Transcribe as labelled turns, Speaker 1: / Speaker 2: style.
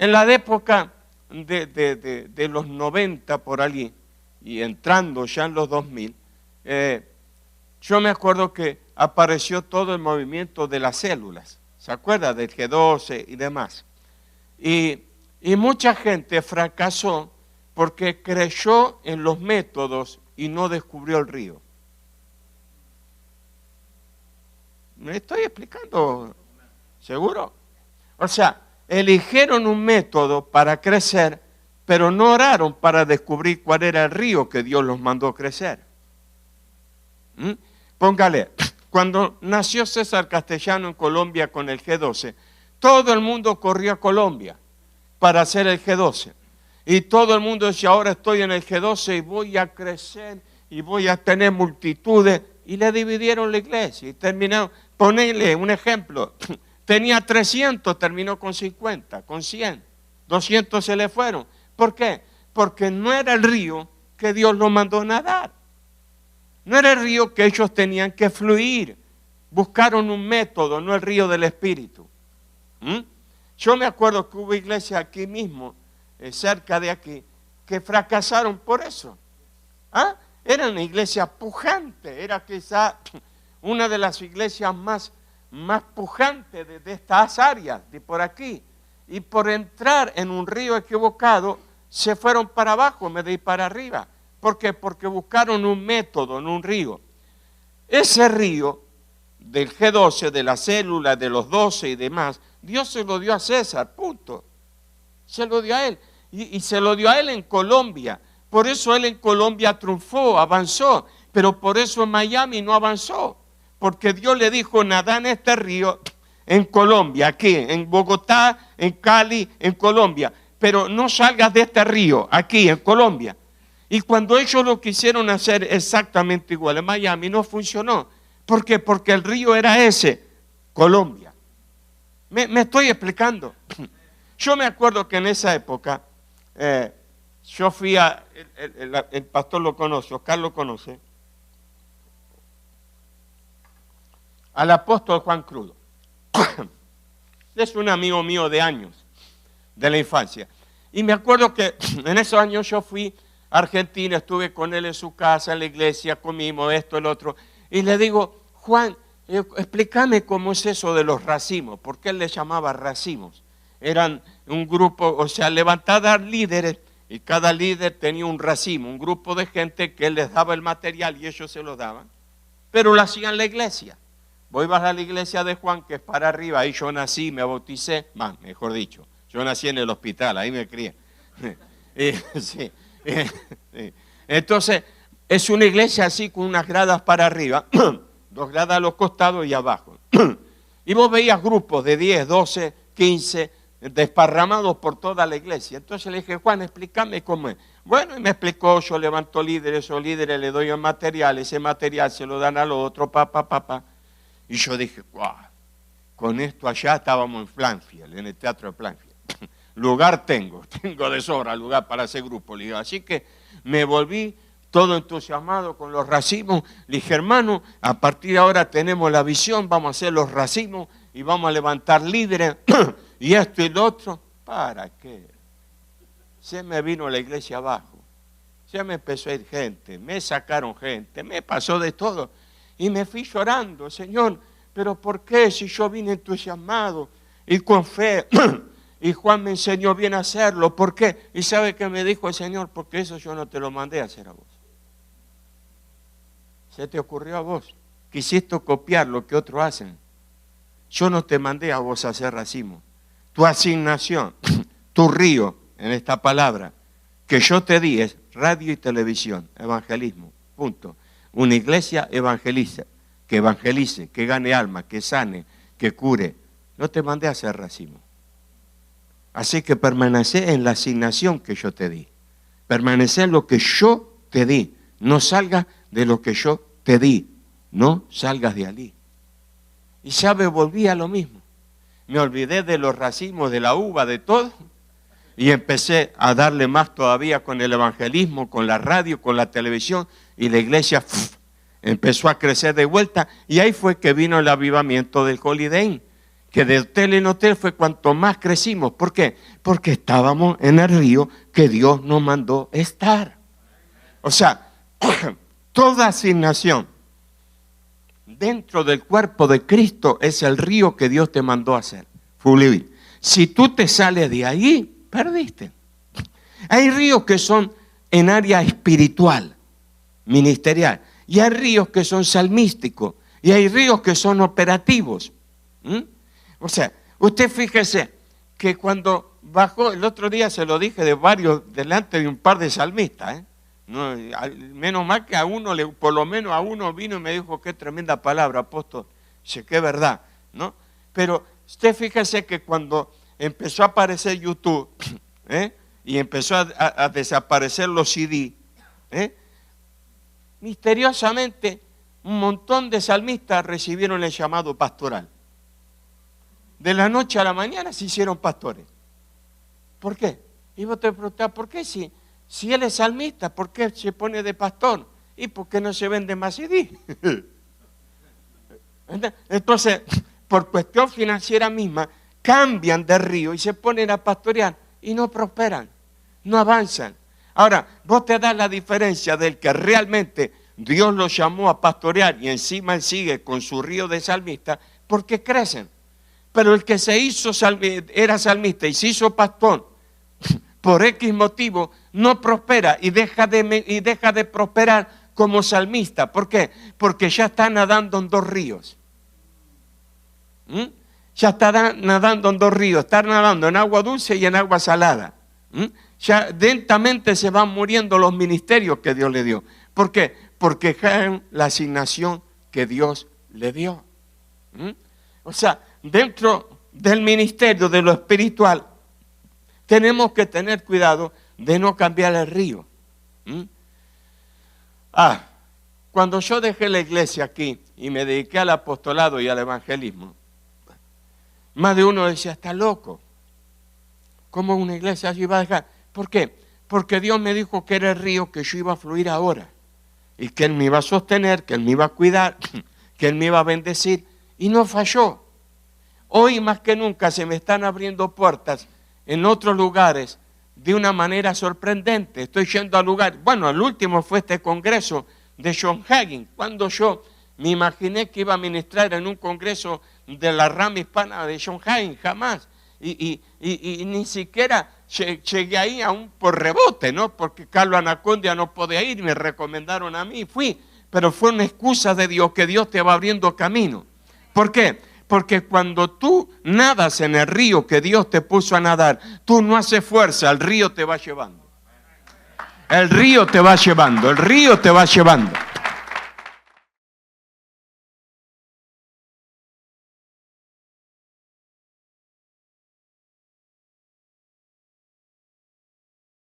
Speaker 1: En la época de los 90 por allí, y entrando ya en los 2000, yo me acuerdo que apareció todo el movimiento de las células. ¿Se acuerda? Del G12 y demás. Y mucha gente fracasó porque creyó en los métodos y no descubrió el río. ¿Me estoy explicando? ¿Seguro? O sea, eligieron un método para crecer, pero no oraron para descubrir cuál era el río que Dios los mandó a crecer. Póngale, cuando nació César Castellano en Colombia con el G12, todo el mundo corrió a Colombia para hacer el G12. Y todo el mundo decía, ahora estoy en el G12 y voy a crecer y voy a tener multitudes. Y le dividieron la iglesia y terminaron. Ponele un ejemplo, tenía 300, terminó con 50, con 100, 200 se le fueron. ¿Por qué? Porque no era el río que Dios los mandó a nadar. No era el río que ellos tenían que fluir. Buscaron un método, no el río del Espíritu. Yo me acuerdo que hubo iglesias aquí mismo, cerca de aquí, que fracasaron por eso. Era una iglesia pujante, era quizá una de las iglesias más pujantes de estas áreas, de por aquí. Y por entrar en un río equivocado, se fueron para abajo en vez de ir para arriba. ¿Por qué? Porque buscaron un método, no un río. Ese río del G12, de la célula, de los 12 y demás, Dios se lo dio a César, punto. Se lo dio a él. Y se lo dio a él en Colombia. Por eso él en Colombia triunfó, avanzó. Pero por eso en Miami no avanzó. Porque Dios le dijo, nadá en este río en Colombia, aquí, en Bogotá, en Cali, en Colombia. Pero no salgas de este río, aquí, en Colombia. Y cuando ellos lo quisieron hacer exactamente igual en Miami, no funcionó. ¿Por qué? Porque el río era ese, Colombia. ¿Me estoy explicando? Yo me acuerdo que en esa época, yo fui el pastor lo conoce, Oscar lo conoce, al apóstol Juan Crudo. Es un amigo mío de años, de la infancia. Y me acuerdo que en esos años yo fui a Argentina, estuve con él en su casa, en la iglesia, comimos esto, el otro. Y le digo, Juan, explícame cómo es eso de los racimos. ¿Por qué él le llamaba racimos? Eran un grupo, o sea, levantadas líderes, y cada líder tenía un racimo, un grupo de gente que él les daba el material y ellos se lo daban. Pero lo hacían en la iglesia. Vos ibas a la iglesia de Juan, que es para arriba, ahí yo nací, me bauticé, mejor dicho, yo nací en el hospital, ahí me crié. Sí. Entonces, es una iglesia así con unas gradas para arriba, 2 gradas a los costados y abajo. Y vos veías grupos de 10, 12, 15, desparramados por toda la iglesia. Entonces le dije, Juan, explícame cómo es. Bueno, y me explicó, yo levanto líderes, esos líderes le doy el material, ese material se lo dan al otro, pa. Y yo dije, wow, con esto allá estábamos en Plainfield, en el teatro de Plainfield. Lugar tengo de sobra lugar para ese grupo. Le digo, así que me volví todo entusiasmado con los racimos. Le dije, hermano, a partir de ahora tenemos la visión, vamos a hacer los racimos y vamos a levantar líderes y esto y lo otro. ¿Para qué? Se me vino la iglesia abajo. Se me empezó a ir gente, me sacaron gente, me pasó de todo. Y me fui llorando, Señor, pero ¿por qué si yo vine entusiasmado y con fe? Y Juan me enseñó bien a hacerlo. ¿Por qué? ¿Y sabe qué me dijo el Señor? Porque eso yo no te lo mandé a hacer a vos. Se te ocurrió a vos. Quisiste copiar lo que otros hacen. Yo no te mandé a vos a hacer racimo. Tu asignación, tu río, en esta palabra, que yo te di es radio y televisión, evangelismo, punto. Una iglesia evangeliza, que gane alma, que sane, que cure. No te mandé a hacer racimo. Así que permanece en la asignación que yo te di. Permanece en lo que yo te di. No salgas de lo que yo te di. No salgas de allí. Y sabe, volví a lo mismo. Me olvidé de los racimos, de la uva, de todo. Y empecé a darle más todavía con el evangelismo, con la radio, con la televisión. Y la iglesia empezó a crecer de vuelta. Y ahí fue que vino el avivamiento del Holiday Inn, que de hotel en hotel fue cuanto más crecimos. ¿Por qué? Porque estábamos en el río que Dios nos mandó estar. O sea, toda asignación dentro del cuerpo de Cristo es el río que Dios te mandó a hacer, fluir. Si tú te sales de ahí, perdiste. Hay ríos que son en área espiritual, ministerial, y hay ríos que son salmísticos, y hay ríos que son operativos. O sea, usted fíjese que cuando bajó, el otro día se lo dije de varios, delante de un par de salmistas, no, menos mal que a uno, por lo menos a uno vino y me dijo qué tremenda palabra, apóstol, sé que es verdad, ¿no? Pero usted fíjese que cuando empezó a aparecer YouTube, y empezó a desaparecer los CD, misteriosamente un montón de salmistas recibieron el llamado pastoral. De la noche a la mañana se hicieron pastores. ¿Por qué? Y vos te preguntás, ¿por qué si él es salmista, por qué se pone de pastor? ¿Y por qué no se vende más CD? Entonces, por cuestión financiera misma, cambian de río y se ponen a pastorear y no prosperan, no avanzan. Ahora, vos te das la diferencia del que realmente Dios lo llamó a pastorear y encima él sigue con su río de salmista, porque crecen. Pero el que se hizo era salmista y se hizo pastor, por X motivo, no prospera y deja de prosperar como salmista. ¿Por qué? Porque ya está nadando en dos ríos. Ya está nadando en dos ríos, está nadando en agua dulce y en agua salada. Ya lentamente se van muriendo los ministerios que Dios le dio. ¿Por qué? Porque caen la asignación que Dios le dio. O sea, dentro del ministerio de lo espiritual, tenemos que tener cuidado de no cambiar el río. Cuando yo dejé la iglesia aquí y me dediqué al apostolado y al evangelismo, más de uno decía, está loco. ¿Cómo una iglesia así va a dejar? ¿Por qué? Porque Dios me dijo que era el río que yo iba a fluir ahora. Y que Él me iba a sostener, que Él me iba a cuidar, que Él me iba a bendecir. Y no falló. Hoy más que nunca se me están abriendo puertas en otros lugares de una manera sorprendente. Estoy yendo a lugares. Bueno, el último fue este congreso de John Hagin. Cuando yo me imaginé que iba a ministrar en un congreso de la rama hispana de John Hagin, jamás. Y ni siquiera llegué ahí aún por rebote, ¿no? Porque Carlos Anacondia no podía ir, me recomendaron a mí, fui. Pero fue una excusa de Dios, que Dios te va abriendo camino. ¿Por qué? Porque cuando tú nadas en el río que Dios te puso a nadar, tú no haces fuerza, el río te va llevando. El río te va llevando, el río te va llevando.